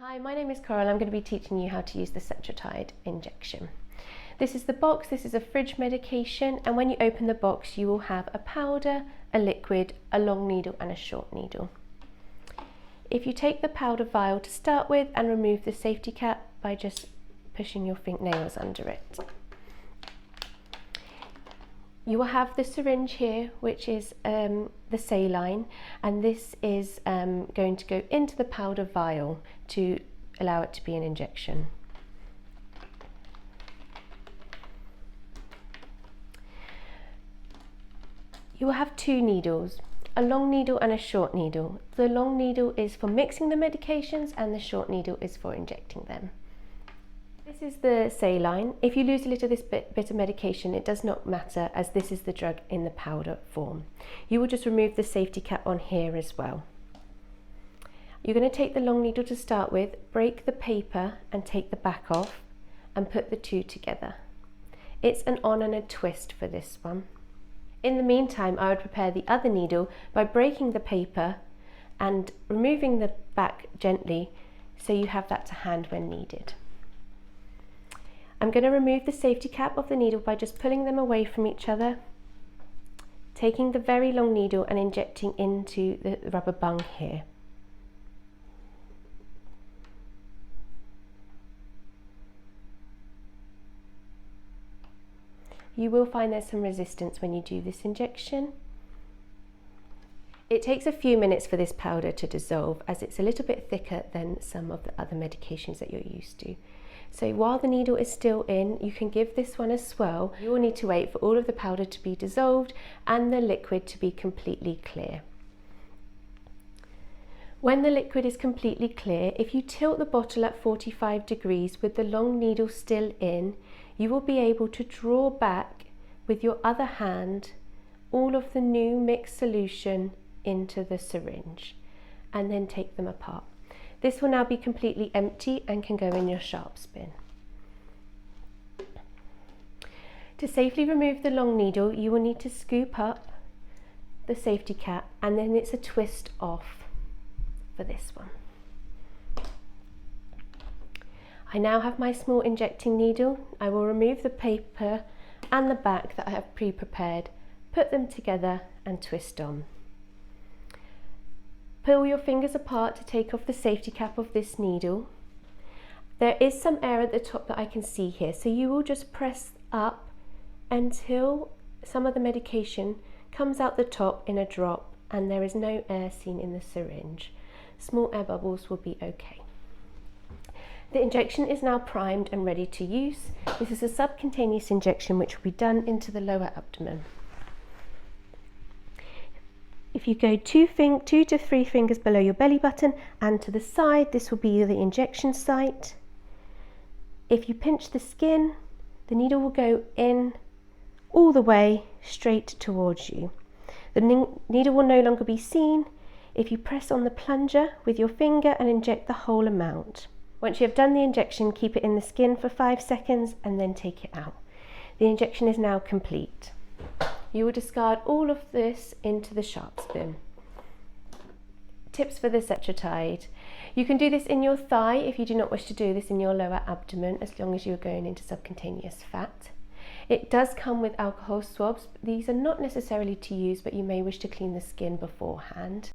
Hi, my name is Coral. I'm going to be teaching you how to use the Cetrotide injection. This is the box. This is a fridge medication, and when you open the box you will have a powder, a liquid, a long needle and a short needle. If you take the powder vial to start with and remove the safety cap by just pushing your fingernails under it. You will have the syringe here, which is the saline, and this is going to go into the powder vial to allow it to be an injection. You will have two needles, a long needle and a short needle. The long needle is for mixing the medications and the short needle is for injecting them. This is the saline. If you lose a little of this bit of medication, it does not matter, as this is the drug in the powder form. You will just remove the safety cap on here as well. You're going to take the long needle to start with, break the paper and take the back off and put the two together. It's an on and a twist for this one. In the meantime, I would prepare the other needle by breaking the paper and removing the back gently so you have that to hand when needed. I'm going to remove the safety cap of the needle by just pulling them away from each other, taking the very long needle and injecting into the rubber bung here. You will find there's some resistance when you do this injection. It takes a few minutes for this powder to dissolve, as it's a little bit thicker than some of the other medications that you're used to. So while the needle is still in, you can give this one a swirl. You will need to wait for all of the powder to be dissolved and the liquid to be completely clear. When the liquid is completely clear, if you tilt the bottle at 45 degrees with the long needle still in, you will be able to draw back with your other hand all of the new mixed solution into the syringe and then take them apart. This will now be completely empty and can go in your sharp spin. To safely remove the long needle, you will need to scoop up the safety cap, and then it's a twist off for this one. I now have my small injecting needle. I will remove the paper and the back that I have pre-prepared, put them together and twist on. Pull your fingers apart to take off the safety cap of this needle. There is some air at the top that I can see here, so you will just press up until some of the medication comes out the top in a drop and there is no air seen in the syringe. Small air bubbles will be okay. The injection is now primed and ready to use. This is a subcutaneous injection which will be done into the lower abdomen. If you go 2 to 3 fingers below your belly button and to the side, this will be the injection site. If you pinch the skin, the needle will go in all the way straight towards you. The needle will no longer be seen if you press on the plunger with your finger and inject the whole amount. Once you have done the injection, keep it in the skin for 5 seconds and then take it out. The injection is now complete. You will discard all of this into the sharp spin. Tips for the Cetrotide. You can do this in your thigh if you do not wish to do this in your lower abdomen, as long as you're going into subcutaneous fat. It does come with alcohol swabs. These are not necessarily to use, but you may wish to clean the skin beforehand.